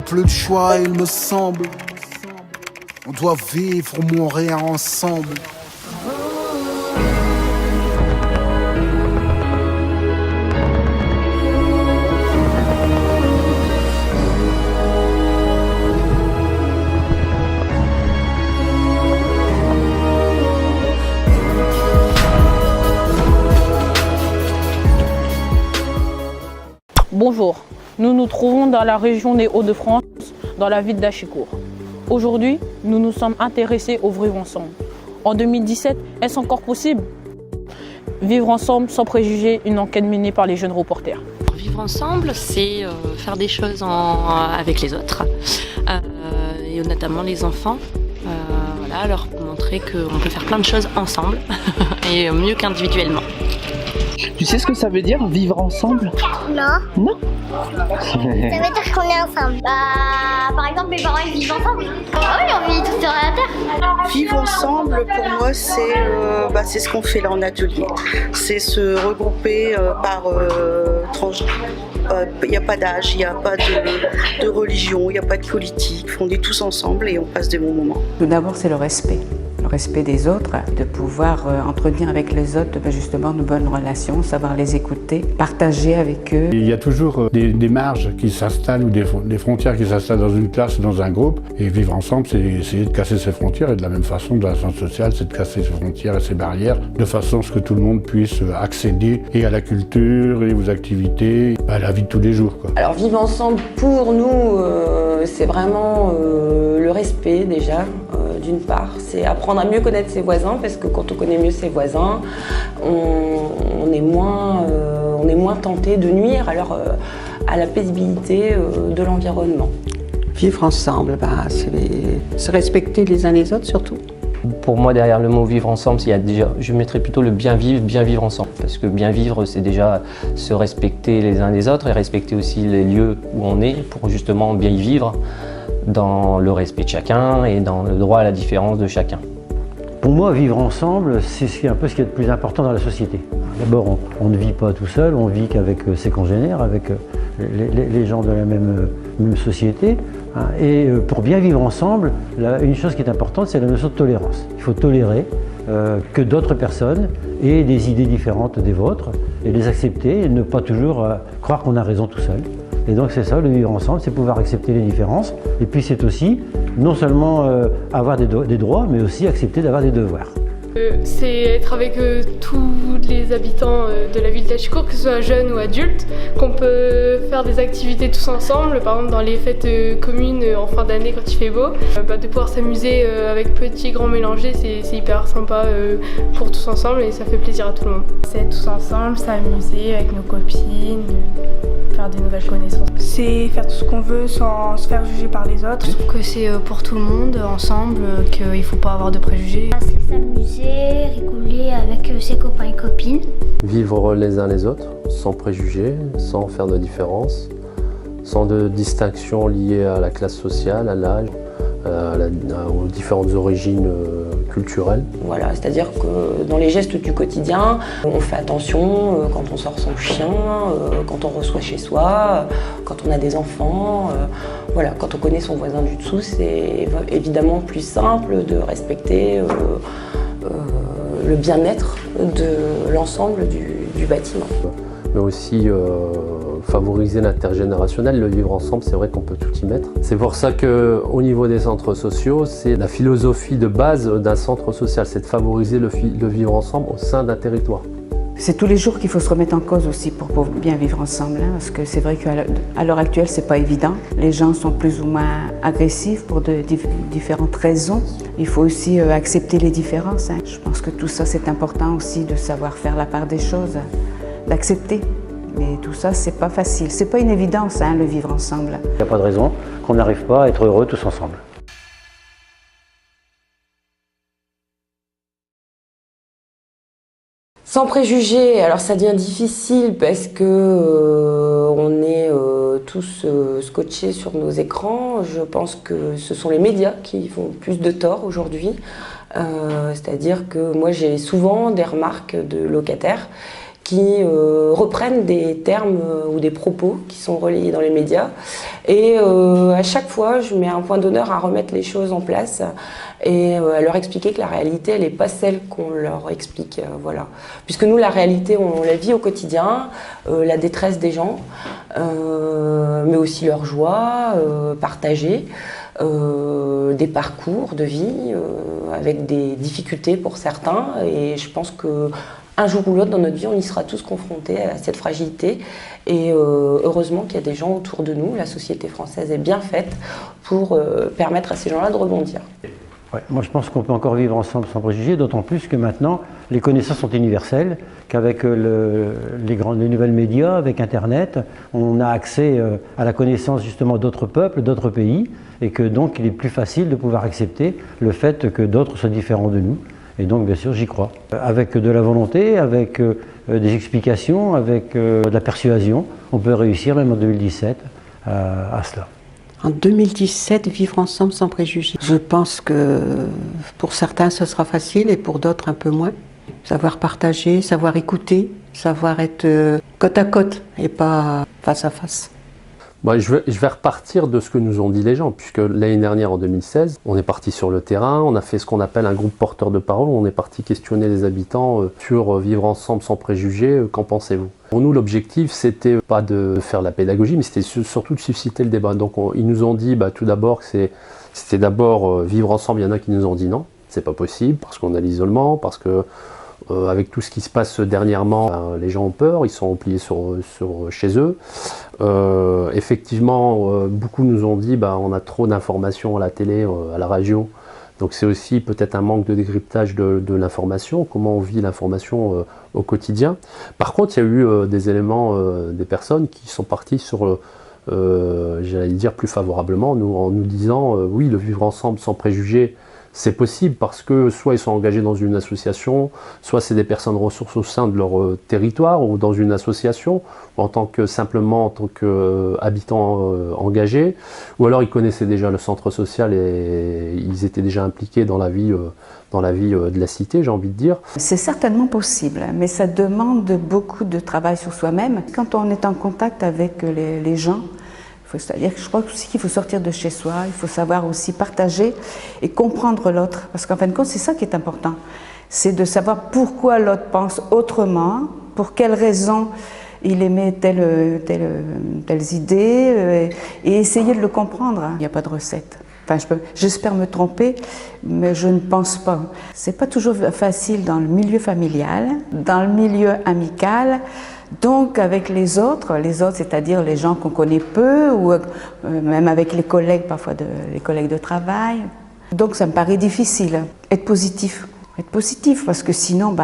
plus de choix, il me semble. On doit vivre ou mourir ensemble. Bonjour, nous nous trouvons dans la région des Hauts-de-France, dans la ville d'Achicourt. Aujourd'hui, nous nous sommes intéressés au vivre ensemble. En 2017, est-ce encore possible? Vivre ensemble sans préjugés, une enquête menée par les jeunes reporters. Vivre ensemble, c'est faire des choses avec les autres, et notamment les enfants. Voilà, leur montrer qu'on peut faire plein de choses ensemble et mieux qu'individuellement. Tu sais ce que ça veut dire, vivre ensemble? Non. Non. Ça veut dire qu'on est ensemble. Par exemple, mes parents ils vivent ensemble. Ah oui, on vit tous sur la terre. Vivre ensemble, pour moi, c'est ce qu'on fait là en atelier. C'est se regrouper par tranche. Il n'y a pas d'âge, il n'y a pas de religion, il n'y a pas de politique. On est tous ensemble et on passe des bons moments. Tout d'abord, c'est le respect des autres, de pouvoir entretenir avec les autres justement de bonnes relations, savoir les écouter, partager avec eux. Il y a toujours des marges qui s'installent ou des frontières qui s'installent dans une classe, dans un groupe. Et vivre ensemble, c'est essayer de casser ces frontières. Et de la même façon, dans la science sociale, c'est de casser ces frontières et ces barrières de façon à ce que tout le monde puisse accéder et à la culture et aux activités, à la vie de tous les jours, quoi. Alors vivre ensemble, pour nous, c'est vraiment le respect déjà. D'une part, c'est apprendre à mieux connaître ses voisins, parce que quand on connaît mieux ses voisins, on est moins tenté de nuire à la paisibilité de l'environnement. Vivre ensemble, c'est se respecter les uns les autres surtout. Pour moi, derrière le mot vivre ensemble, je mettrais plutôt le bien vivre ensemble. Parce que bien vivre, c'est déjà se respecter les uns les autres et respecter aussi les lieux où on est pour justement bien y vivre, dans le respect de chacun et dans le droit à la différence de chacun. Pour moi, vivre ensemble, c'est un peu ce qui est le plus important dans la société. D'abord, on ne vit pas tout seul, on vit qu'avec ses congénères, avec les gens de la même société. Et pour bien vivre ensemble, une chose qui est importante, c'est la notion de tolérance. Il faut tolérer que d'autres personnes aient des idées différentes des vôtres et les accepter et ne pas toujours croire qu'on a raison tout seul. Et donc c'est ça, le vivre ensemble, c'est pouvoir accepter les différences. Et puis c'est aussi non seulement avoir des droits, mais aussi accepter d'avoir des devoirs. C'est être avec tous les habitants de la ville d'Achicourt, que ce soit jeunes ou adultes, qu'on peut faire des activités tous ensemble, par exemple dans les fêtes communes en fin d'année quand il fait beau. De pouvoir s'amuser avec petits, grands mélangés, c'est hyper sympa pour tous ensemble et ça fait plaisir à tout le monde. C'est être tous ensemble, s'amuser avec nos copines, faire de nouvelles connaissances. C'est faire tout ce qu'on veut sans se faire juger par les autres. Je trouve que c'est pour tout le monde, ensemble, qu'il ne faut pas avoir de préjugés. C'est s'amuser, rigoler avec ses copains et copines. Vivre les uns les autres, sans préjugés, sans faire de différence, sans de distinction liée à la classe sociale, à l'âge, aux différentes origines culturelles. Voilà, c'est-à-dire que dans les gestes du quotidien, on fait attention quand on sort son chien, quand on reçoit chez soi, quand on a des enfants. Voilà, quand on connaît son voisin du dessous, c'est évidemment plus simple de respecter le bien-être de l'ensemble du bâtiment. Mais aussi favoriser l'intergénérationnel, le vivre ensemble, c'est vrai qu'on peut tout y mettre. C'est pour ça qu'au niveau des centres sociaux, c'est la philosophie de base d'un centre social, c'est de favoriser le vivre ensemble au sein d'un territoire. C'est tous les jours qu'il faut se remettre en cause aussi pour bien vivre ensemble, parce que c'est vrai qu'à l'heure actuelle, c'est pas évident. Les gens sont plus ou moins agressifs pour différentes raisons. Il faut aussi accepter les différences. Je pense que tout ça, c'est important aussi de savoir faire la part des choses, d'accepter. Mais tout ça, c'est pas facile. C'est pas une évidence, le vivre ensemble. Il n'y a pas de raison qu'on n'arrive pas à être heureux tous ensemble. Sans préjugés, alors ça devient difficile parce que on est tous scotchés sur nos écrans. Je pense que ce sont les médias qui font plus de tort aujourd'hui. C'est-à-dire que moi j'ai souvent des remarques de locataires qui reprennent des termes ou des propos qui sont relayés dans les médias. Et à chaque fois, je mets un point d'honneur à remettre les choses en place et à leur expliquer que la réalité, elle n'est pas celle qu'on leur explique. Voilà. Puisque nous, la réalité, on la vit au quotidien, la détresse des gens, mais aussi leur joie partagée. Des parcours de vie avec des difficultés pour certains, et je pense que un jour ou l'autre dans notre vie on y sera tous confrontés à cette fragilité, et heureusement qu'il y a des gens autour de nous. La société française est bien faite pour permettre à ces gens-là de rebondir. Ouais, moi je pense qu'on peut encore vivre ensemble sans préjugés, d'autant plus que maintenant les connaissances sont universelles, qu'avec les nouvelles médias, avec Internet, on a accès à la connaissance justement d'autres peuples, d'autres pays, et que donc il est plus facile de pouvoir accepter le fait que d'autres soient différents de nous. Et donc bien sûr j'y crois. Avec de la volonté, avec des explications, avec de la persuasion, on peut réussir même en 2017 à cela. En 2017, vivre ensemble sans préjugés. Je pense que pour certains ce sera facile et pour d'autres un peu moins. Savoir partager, savoir écouter, savoir être côte à côte et pas face à face. Bon, je vais repartir de ce que nous ont dit les gens, puisque l'année dernière, en 2016, on est parti sur le terrain, on a fait ce qu'on appelle un groupe porteur de parole, on est parti questionner les habitants sur vivre ensemble sans préjugés, qu'en pensez-vous? Pour nous, l'objectif, c'était pas de faire la pédagogie, mais c'était surtout de susciter le débat. Donc ils nous ont dit tout d'abord que c'était d'abord vivre ensemble. Il y en a qui nous ont dit non, c'est pas possible, parce qu'on a l'isolement, parce que avec tout ce qui se passe dernièrement, les gens ont peur, ils sont repliés chez eux. Effectivement, beaucoup nous ont dit on a trop d'informations à la télé, à la radio, donc c'est aussi peut-être un manque de décryptage de l'information, comment on vit l'information au quotidien. Par contre, il y a eu des éléments, des personnes qui sont parties sur, j'allais dire plus favorablement, en nous disant oui, le vivre ensemble sans préjugés, c'est possible parce que soit ils sont engagés dans une association, soit c'est des personnes ressources au sein de leur territoire ou dans une association, simplement en tant qu'habitants engagés, ou alors ils connaissaient déjà le centre social et ils étaient déjà impliqués dans la vie de la cité, j'ai envie de dire. C'est certainement possible, mais ça demande beaucoup de travail sur soi-même. Quand on est en contact avec les gens, c'est-à-dire que je crois aussi qu'il faut sortir de chez soi, il faut savoir aussi partager et comprendre l'autre. Parce qu'en fin de compte, c'est ça qui est important. C'est de savoir pourquoi l'autre pense autrement, pour quelles raisons il émet telles idées, et essayer de le comprendre. Il n'y a pas de recette. Enfin, j'espère me tromper, mais je ne pense pas. C'est pas toujours facile dans le milieu familial, dans le milieu amical. Donc avec les autres, c'est-à-dire les gens qu'on connaît peu, ou même avec les collègues, parfois les collègues de travail. Donc ça me paraît difficile. Être positif parce que sinon,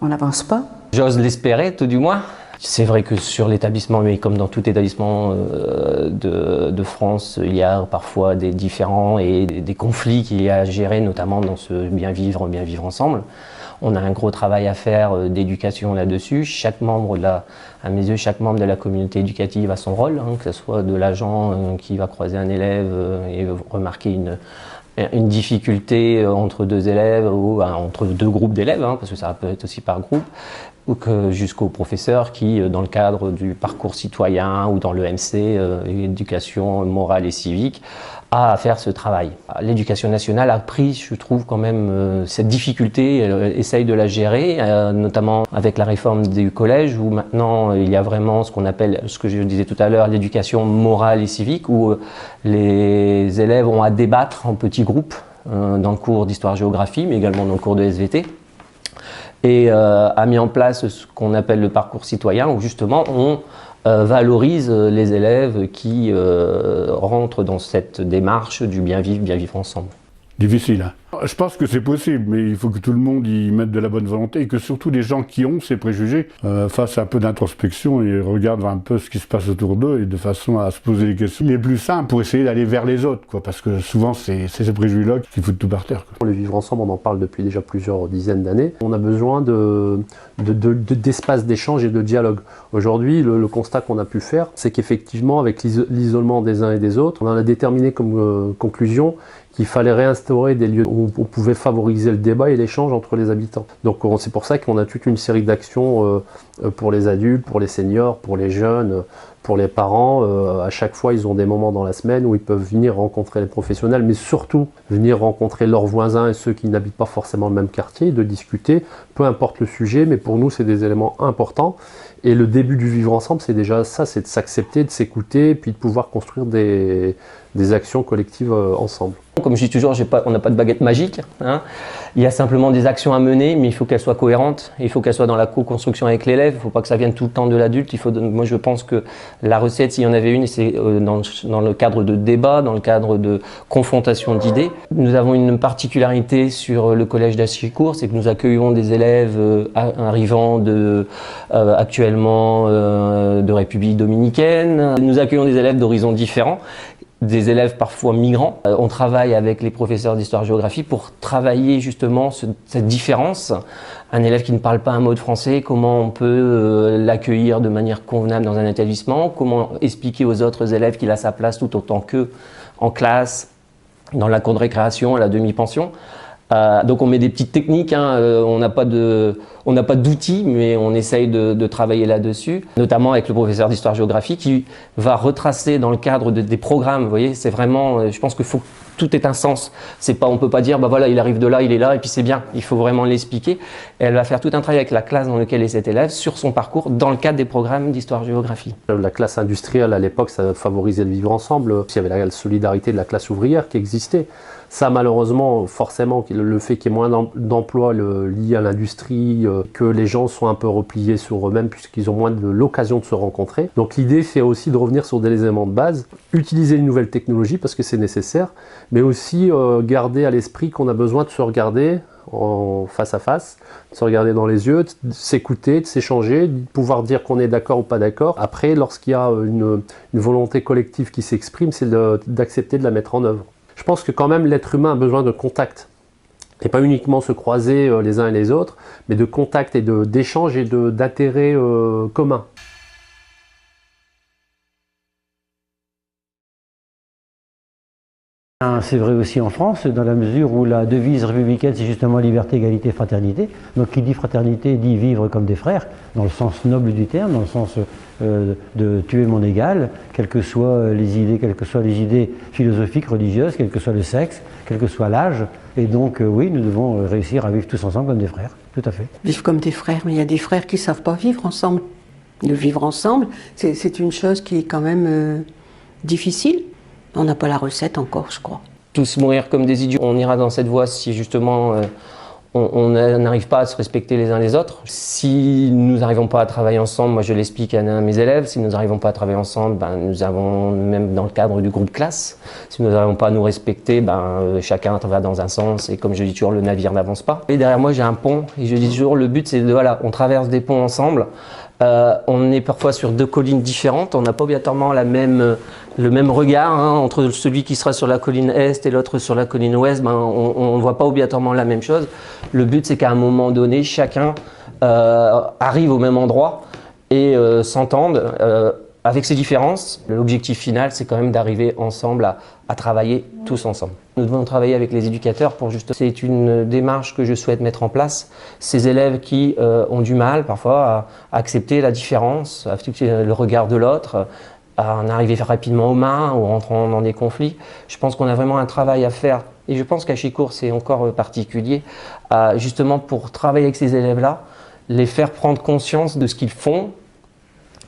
on n'avance pas. J'ose l'espérer, tout du moins. C'est vrai que sur l'établissement, mais comme dans tout établissement de France, il y a parfois des différends et des conflits qu'il y a à gérer, notamment dans ce bien vivre ensemble. On a un gros travail à faire d'éducation là-dessus. À mes yeux, chaque membre de la communauté éducative a son rôle, que ce soit de l'agent qui va croiser un élève et remarquer une difficulté entre deux élèves ou entre deux groupes d'élèves, parce que ça peut être aussi par groupe, ou jusqu'au professeur qui, dans le cadre du parcours citoyen ou dans l'EMC, éducation morale et civique, a à faire ce travail. L'éducation nationale a pris, je trouve, quand même cette difficulté, elle essaye de la gérer, notamment avec la réforme du collège, où maintenant il y a vraiment ce qu'on appelle, ce que je disais tout à l'heure, l'éducation morale et civique, où les élèves ont à débattre en petits groupes dans le cours d'histoire-géographie, mais également dans le cours de SVT, et a mis en place ce qu'on appelle le parcours citoyen, où justement on valorise les élèves qui rentrent dans cette démarche du bien vivre ensemble. Difficile, hein. Je pense que c'est possible, mais il faut que tout le monde y mette de la bonne volonté et que surtout les gens qui ont ces préjugés fassent un peu d'introspection et regardent un peu ce qui se passe autour d'eux et de façon à se poser les questions les plus simples pour essayer d'aller vers les autres, parce que souvent c'est ces préjugés-là qui foutent tout par terre. Le vivre ensemble, on en parle depuis déjà plusieurs dizaines d'années. On a besoin d'espace d'échange et de dialogue. Aujourd'hui, le constat qu'on a pu faire, c'est qu'effectivement, avec l'isolement des uns et des autres, on en a déterminé comme conclusion qu'il fallait réinstaurer des lieux où on pouvait favoriser le débat et l'échange entre les habitants. Donc c'est pour ça qu'on a toute une série d'actions pour les adultes, pour les seniors, pour les jeunes, pour les parents. À chaque fois, ils ont des moments dans la semaine où ils peuvent venir rencontrer les professionnels, mais surtout venir rencontrer leurs voisins et ceux qui n'habitent pas forcément le même quartier, de discuter, peu importe le sujet, mais pour nous, c'est des éléments importants. Et le début du vivre ensemble, c'est déjà ça, c'est de s'accepter, de s'écouter, puis de pouvoir construire des actions collectives ensemble. Comme je dis toujours, on n'a pas de baguette magique, hein. Il y a simplement des actions à mener, mais il faut qu'elles soient cohérentes, il faut qu'elles soient dans la co-construction avec l'élève, il ne faut pas que ça vienne tout le temps de l'adulte. Moi je pense que la recette, s'il y en avait une, c'est dans le cadre de débat, dans le cadre de confrontation d'idées. Nous avons une particularité sur le collège d'Achicourt, c'est que nous accueillons des élèves arrivant actuellement de République dominicaine. Nous accueillons des élèves d'horizons différents, des élèves parfois migrants. On travaille avec les professeurs d'histoire-géographie pour travailler justement cette différence. Un élève qui ne parle pas un mot de français, comment on peut l'accueillir de manière convenable dans un établissement, comment expliquer aux autres élèves qu'il a sa place tout autant qu'eux en classe, dans la cour de récréation, à la demi-pension. Donc on met des petites techniques, hein. On n'a pas d'outils, mais on essaye de travailler là-dessus, notamment avec le professeur d'histoire-géographie qui va retracer dans le cadre des programmes. Vous voyez, c'est vraiment, je pense qu'il faut que tout ait un sens. C'est pas, on peut pas dire, bah voilà, il arrive de là, il est là, et puis c'est bien. Il faut vraiment l'expliquer. Elle va faire tout un travail avec la classe dans laquelle est cet élève sur son parcours dans le cadre des programmes d'histoire-géographie. La classe industrielle à l'époque, ça favorisait le vivre ensemble. Il y avait la solidarité de la classe ouvrière qui existait. Ça, malheureusement, forcément, le fait qu'il y ait moins d'emplois liés à l'industrie, que les gens sont un peu repliés sur eux-mêmes puisqu'ils ont moins de l'occasion de se rencontrer. Donc l'idée, c'est aussi de revenir sur des éléments de base, utiliser une nouvelle technologie parce que c'est nécessaire, mais aussi garder à l'esprit qu'on a besoin de se regarder en face à face, de se regarder dans les yeux, de s'écouter, de s'échanger, de pouvoir dire qu'on est d'accord ou pas d'accord. Après, lorsqu'il y a une volonté collective qui s'exprime, c'est d'accepter de la mettre en œuvre. Je pense que quand même l'être humain a besoin de contact. Et pas uniquement se croiser les uns et les autres, mais de contact et d'échange et d'intérêts communs. C'est vrai aussi en France, dans la mesure où la devise républicaine, c'est justement liberté, égalité, fraternité. Donc qui dit fraternité dit vivre comme des frères, dans le sens noble du terme, dans le sens de tuer mon égal, quelles que soient les idées philosophiques, religieuses, quel que soit le sexe, quel que soit l'âge. Et donc oui, nous devons réussir à vivre tous ensemble comme des frères, tout à fait. Vivre comme des frères, mais il y a des frères qui ne savent pas vivre ensemble. Le vivre ensemble, c'est une chose qui est quand même difficile. On n'a pas la recette encore, je crois. Tous mourir comme des idiots, on ira dans cette voie si justement on n'arrive pas à se respecter les uns les autres. Si nous n'arrivons pas à travailler ensemble, moi je l'explique à mes élèves, si nous n'arrivons pas à travailler ensemble, nous avons, même dans le cadre du groupe classe, si nous n'arrivons pas à nous respecter, chacun va dans un sens et comme je dis toujours, le navire n'avance pas. Et derrière moi j'ai un pont et je dis toujours, le but c'est de, voilà, on traverse des ponts ensemble. On est parfois sur deux collines différentes, on n'a pas obligatoirement le même regard, hein, entre celui qui sera sur la colline est et l'autre sur la colline ouest, on ne voit pas obligatoirement la même chose. Le but c'est qu'à un moment donné, chacun arrive au même endroit et s'entende avec ses différences. L'objectif final c'est quand même d'arriver ensemble à travailler tous ensemble. Nous devons travailler avec les éducateurs pour justement... C'est une démarche que je souhaite mettre en place. Ces élèves qui ont du mal parfois à accepter la différence, à accepter le regard de l'autre, à en arriver rapidement aux mains ou rentrant dans des conflits. Je pense qu'on a vraiment un travail à faire. Et je pense qu'Achicourt, c'est encore particulier, justement pour travailler avec ces élèves-là, les faire prendre conscience de ce qu'ils font,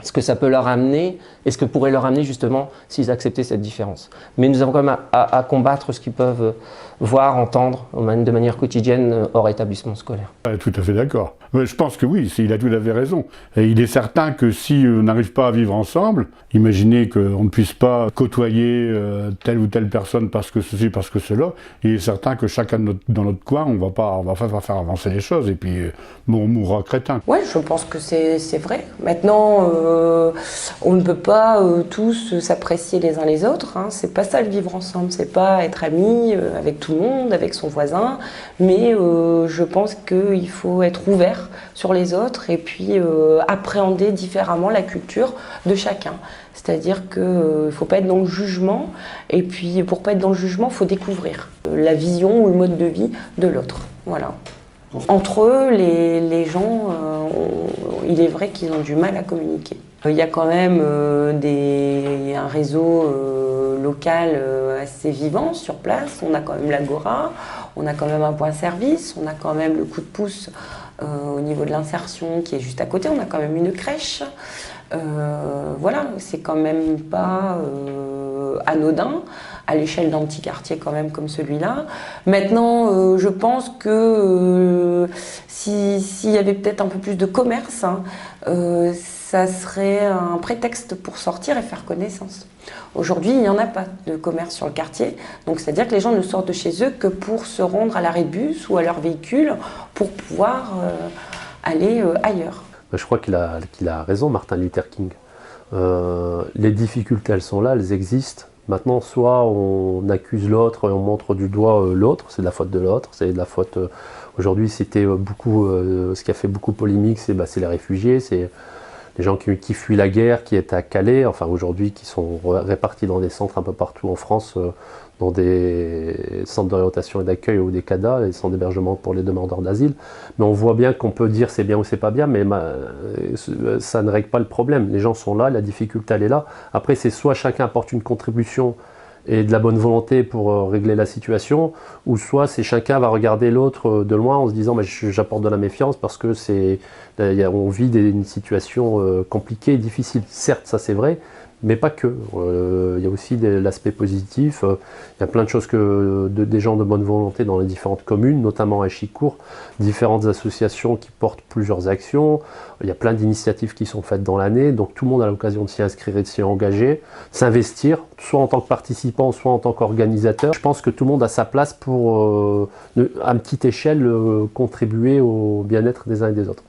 ce que ça peut leur amener et ce que pourrait leur amener justement s'ils acceptaient cette différence. Mais nous avons quand même à combattre ce qu'ils peuvent voir, entendre de manière quotidienne hors établissement scolaire. Tout à fait d'accord. Je pense que oui, il a tout à fait raison. Et il est certain que si on n'arrive pas à vivre ensemble, imaginez qu'on ne puisse pas côtoyer telle ou telle personne parce que ceci, parce que cela, il est certain que chacun dans notre coin, on va pas faire avancer les choses et puis on mourra crétin. Oui, je pense que c'est vrai. Maintenant, on ne peut pas tous s'apprécier les uns les autres. Hein. C'est pas ça le vivre ensemble. C'est pas être amis avec tout le monde, avec son voisin. Mais je pense qu'il faut être ouvert ouvert sur les autres et puis appréhender différemment la culture de chacun. C'est-à-dire qu'il ne faut pas être dans le jugement, et puis pour pas être dans le jugement, il faut découvrir la vision ou le mode de vie de l'autre. Voilà. Entre eux, les gens, il est vrai qu'ils ont du mal à communiquer. Il y a quand même un réseau local assez vivant sur place. On a quand même l'Agora, on a quand même un point service, on a quand même le coup de pouce au niveau de l'insertion qui est juste à côté, on a quand même une crèche. Voilà, c'est quand même pas anodin à l'échelle d'un petit quartier quand même comme celui-là. Maintenant, je pense que s'il y avait peut-être un peu plus de commerce, ça serait un prétexte pour sortir et faire connaissance. Aujourd'hui, il n'y en a pas de commerce sur le quartier, donc c'est-à-dire que les gens ne sortent de chez eux que pour se rendre à l'arrêt de bus ou à leur véhicule pour pouvoir aller ailleurs. Je crois qu'il a raison, Martin Luther King. Les difficultés, elles sont là, elles existent. Maintenant, soit on accuse l'autre et on montre du doigt l'autre, c'est de la faute de l'autre, c'est de la faute... Aujourd'hui, c'était beaucoup... ce qui a fait beaucoup polémique, c'est les réfugiés, c'est les gens qui fuient la guerre, qui étaient à Calais, enfin aujourd'hui, qui sont répartis dans des centres un peu partout en France, dans des centres d'orientation et d'accueil ou des CADA, les centres d'hébergement pour les demandeurs d'asile. Mais on voit bien qu'on peut dire c'est bien ou c'est pas bien, mais ça ne règle pas le problème. Les gens sont là, la difficulté elle est là. Après, c'est soit chacun apporte une contribution et de la bonne volonté pour régler la situation, ou soit c'est chacun va regarder l'autre de loin en se disant j'apporte de la méfiance parce que on vit une situation compliquée et difficile. Certes, ça c'est vrai, mais pas que. Il y a aussi l'aspect positif. Il y a plein de choses des gens de bonne volonté dans les différentes communes, notamment à Échicourt, différentes associations qui portent plusieurs actions. Il y a plein d'initiatives qui sont faites dans l'année, donc tout le monde a l'occasion de s'y inscrire et de s'y engager, s'investir, soit en tant que participant, soit en tant qu'organisateur. Je pense que tout le monde a sa place pour, à petite échelle, contribuer au bien-être des uns et des autres.